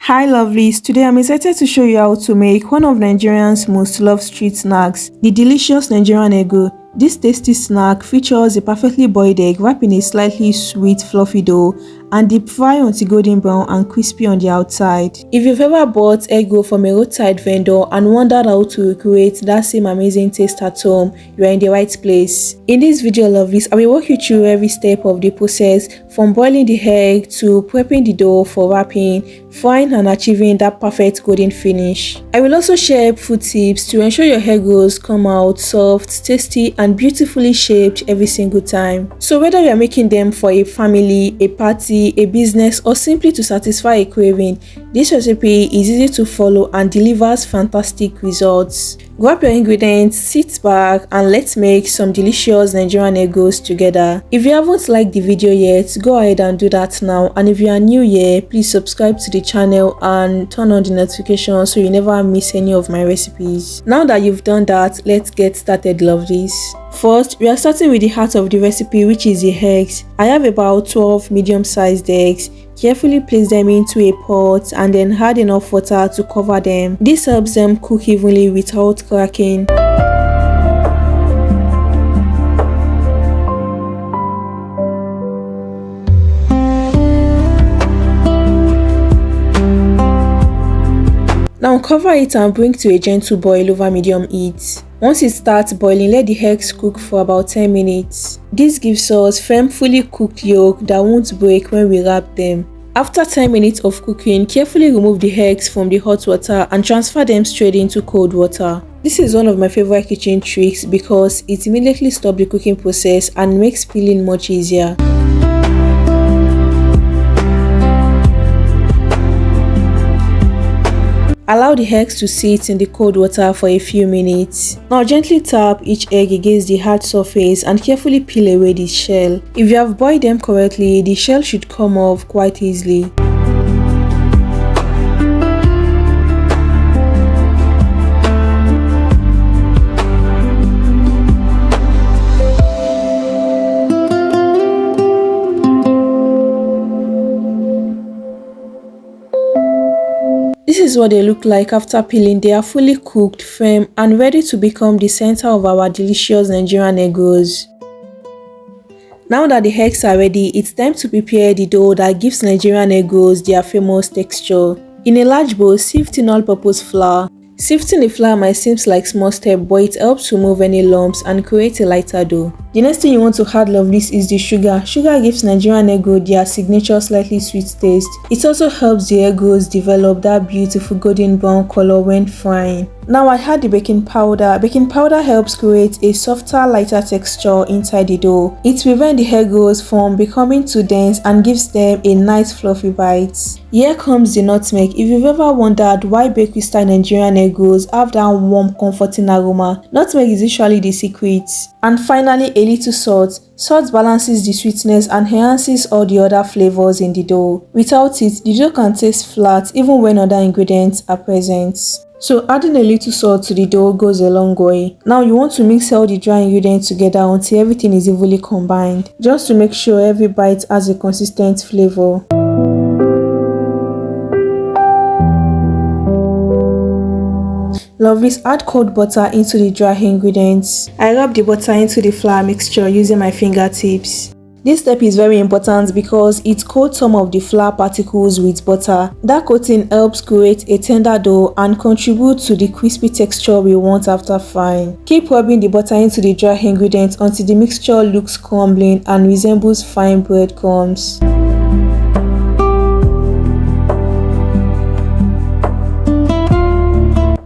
Hi lovelies, today I'm excited to show you how to make one of Nigerians most loved street snacks, the delicious Nigerian ego. This tasty snack features a perfectly boiled egg wrapped in a slightly sweet fluffy dough and deep fry until golden brown and crispy on the outside. If you've ever bought egg from a roadside vendor and wondered how to recreate that same amazing taste at home, you are in the right place. In this video lovelies, I will walk you through every step of the process from boiling the egg to prepping the dough for wrapping, frying and achieving that perfect golden finish. I will also share food tips to ensure your egg rolls come out soft, tasty and beautifully shaped every single time. So whether you are making them for a family, a party, a business or simply to satisfy a craving, this recipe is easy to follow and delivers fantastic results. Grab your ingredients, sit back and let's make some delicious Nigerian egg rolls together. If you haven't liked the video yet, go ahead and do that now, and if you are new here, please subscribe to the channel and turn on the notifications so you never miss any of my recipes. Now that you've done that, let's get started lovelies. First, we are starting with the heart of the recipe, which is the eggs. I have about 12 medium-sized eggs. Carefully place them into a pot and then add enough water to cover them. This helps them cook evenly without cracking. Now cover it and bring to a gentle boil over medium heat. Once it starts boiling, let the eggs cook for about 10 minutes. This gives us firm, fully cooked yolk that won't break when we wrap them. After 10 minutes of cooking, carefully remove the eggs from the hot water and transfer them straight into cold water. This is one of my favorite kitchen tricks because it immediately stops the cooking process and makes peeling much easier. Allow the eggs to sit in the cold water for a few minutes. Now gently tap each egg against the hard surface and carefully peel away the shell. If you have boiled them correctly, the shell should come off quite easily. This is what they look like after peeling. They are fully cooked, firm and ready to become the center of our delicious Nigerian egg rolls. Now that the eggs are ready, it's time to prepare the dough that gives Nigerian egg rolls their famous texture. In a large bowl, sift in all-purpose flour. Sifting the flour might seem like small step, but it helps remove any lumps and create a lighter dough. The next thing you want to add lovelies is the sugar. Sugar gives Nigerian egg roll their signature slightly sweet taste. It also helps the egg rolls develop that beautiful golden brown color when frying. Now I add the baking powder. Baking powder helps create a softer, lighter texture inside the dough. It prevents the egg rolls from becoming too dense and gives them a nice fluffy bite. Here comes the nutmeg. If you've ever wondered why bakery style Nigerian egg rolls have that warm, comforting aroma, nutmeg is usually the secret. And finally, a little salt. Salt balances the sweetness and enhances all the other flavors in the dough. Without it, the dough can taste flat even when other ingredients are present. So adding a little salt to the dough goes a long way. Now you want to mix all the dry ingredients together until everything is evenly combined, just to make sure every bite has a consistent flavor. Lovelies, add cold butter into the dry ingredients. I rub the butter into the flour mixture using my fingertips. This step is very important because it coats some of the flour particles with butter. That coating helps create a tender dough and contribute to the crispy texture we want after frying. Keep rubbing the butter into the dry ingredients until the mixture looks crumbling and resembles fine breadcrumbs.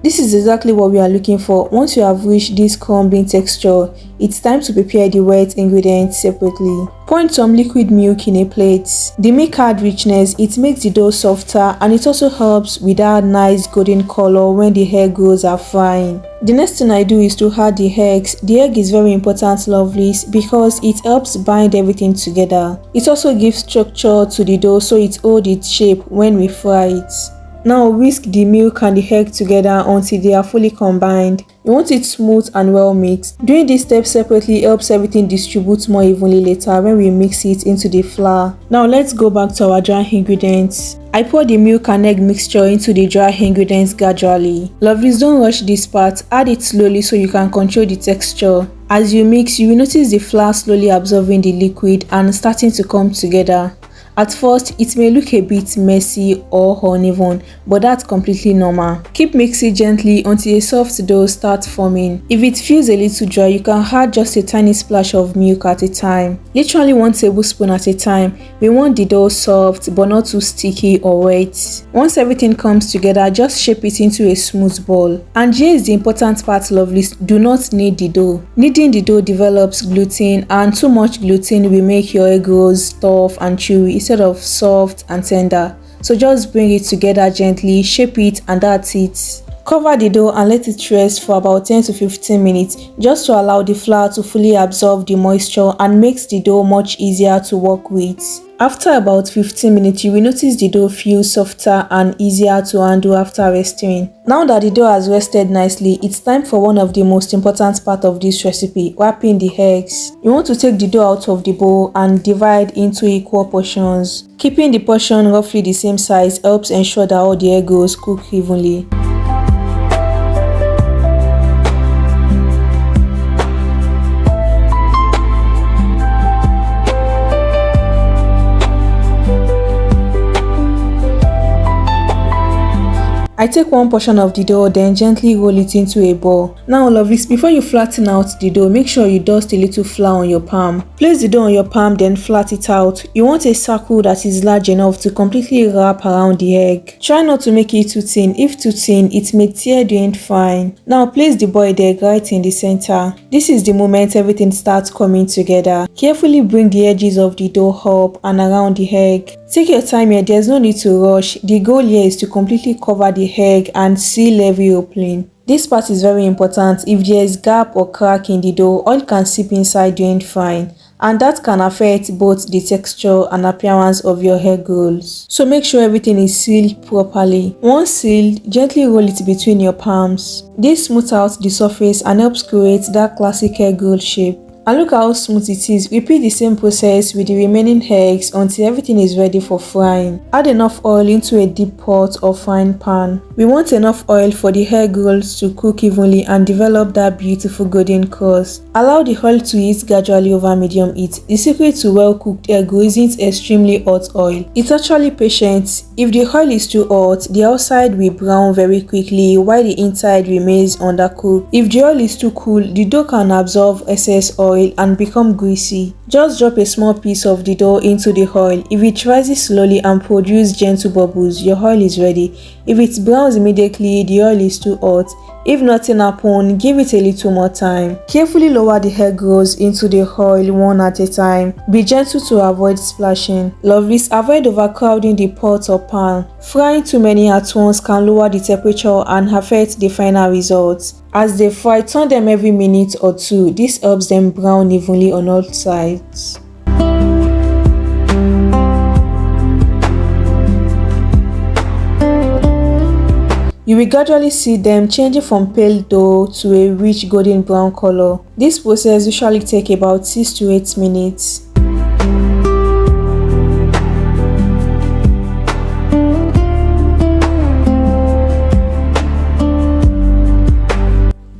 This is exactly what we are looking for. Once you have reached this crumbling texture, it's time to prepare the wet ingredients separately. Pour in some liquid milk in a plate. The milk adds richness, it makes the dough softer and it also helps with that nice golden color when the egg rolls are frying. The next thing I do is to add the eggs. The egg is very important lovelies because it helps bind everything together. It also gives structure to the dough so it holds its shape when we fry it. Now whisk the milk and the egg together until they are fully combined. You want it smooth and well mixed. Doing this step separately helps everything distribute more evenly later when we mix it into the flour. Now let's go back to our dry ingredients. I pour the milk and egg mixture into the dry ingredients gradually. Lovelies, don't rush this part, add it slowly so you can control the texture. As you mix, you will notice the flour slowly absorbing the liquid and starting to come together. At first, it may look a bit messy or uneven, but that's completely normal. Keep mixing gently until a soft dough starts forming. If it feels a little dry, you can add just a tiny splash of milk at a time. Literally 1 tablespoon at a time. We want the dough soft but not too sticky or wet. Once everything comes together, just shape it into a smooth ball. And here is the important part, lovelies, do not knead the dough. Kneading the dough develops gluten, and too much gluten will make your egg rolls tough and chewy instead of soft and tender. So just bring it together gently, shape it, and that's it. Cover the dough and let it rest for about 10 to 15 minutes just to allow the flour to fully absorb the moisture and makes the dough much easier to work with. After about 15 minutes, you will notice the dough feels softer and easier to handle after resting. Now that the dough has rested nicely, it's time for one of the most important parts of this recipe, wrapping the eggs. You want to take the dough out of the bowl and divide into equal portions. Keeping the portion roughly the same size helps ensure that all the egg rolls cook evenly. I take one portion of the dough, then gently roll it into a ball. Now lovelies, before you flatten out the dough, make sure you dust a little flour on your palm. Place the dough on your palm, then flat it out. You want a circle that is large enough to completely wrap around the egg. Try not to make it too thin. If too thin, it may tear the end fine. Now place the boiled egg right in the center. This is the moment everything starts coming together. Carefully bring the edges of the dough up and around the egg. Take your time here, there's no need to rush. The goal here is to completely cover the egg and seal every opening. This part is very important. If there is gap or crack in the dough, oil can seep inside the end fine, and that can affect both the texture and appearance of your egg rolls. So make sure everything is sealed properly. Once sealed, gently roll it between your palms. This smooths out the surface and helps create that classic egg roll shape. And look how smooth it is. Repeat the same process with the remaining eggs until everything is ready for frying. Add enough oil into a deep pot or frying pan. We want enough oil for the egg rolls to cook evenly and develop that beautiful golden crust. Allow the oil to heat gradually over medium heat. The secret to well-cooked egg roll isn't extremely hot oil. It's actually patient. If the oil is too hot, the outside will brown very quickly while the inside remains undercooked. If the oil is too cool, the dough can absorb excess oil and become greasy. Just drop a small piece of the dough into the oil. If it rises slowly and produces gentle bubbles, your oil is ready. If it browns immediately, the oil is too hot. If nothing happens, give it a little more time. Carefully lower the egg rolls into the oil one at a time. Be gentle to avoid splashing. Lovelies, avoid overcrowding the pot or pan. Frying too many at once can lower the temperature and affect the final results. As they fry, turn them every minute or two. This helps them brown evenly on all sides. You will gradually see them changing from pale dough to a rich golden brown color. This process usually takes about 6 to 8 minutes.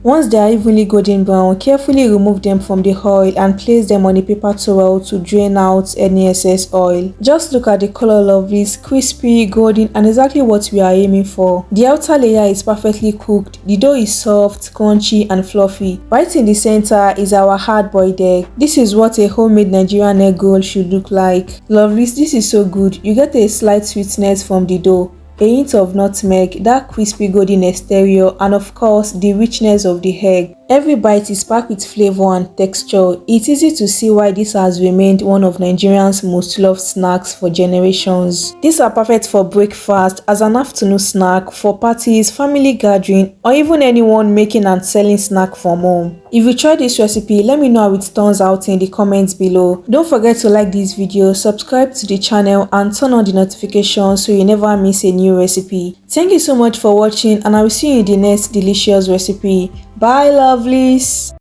Once they are evenly golden brown, carefully remove them from the oil and place them on a paper towel to drain out any excess oil. Just look at the color, lovelies, crispy, golden, and exactly what we are aiming for. The outer layer is perfectly cooked. The dough is soft, crunchy, and fluffy. Right in the center is our hard-boiled egg. This is what a homemade Nigerian egg roll should look like. Lovelies, this is so good. You get a slight sweetness from the dough, a hint of nutmeg, that crispy golden exterior, and of course the richness of the egg. Every bite is packed with flavor and texture. It's easy to see why this has remained one of Nigerians' most loved snacks for generations. These are perfect for breakfast, as an afternoon snack, for parties, family gathering, or even anyone making and selling snack from home. If you tried this recipe, let me know how it turns out in the comments below. Don't forget to like this video, subscribe to the channel, and turn on the notifications so you never miss a new recipe. Thank you so much for watching, and I will see you in the next delicious recipe. Bye lovelies.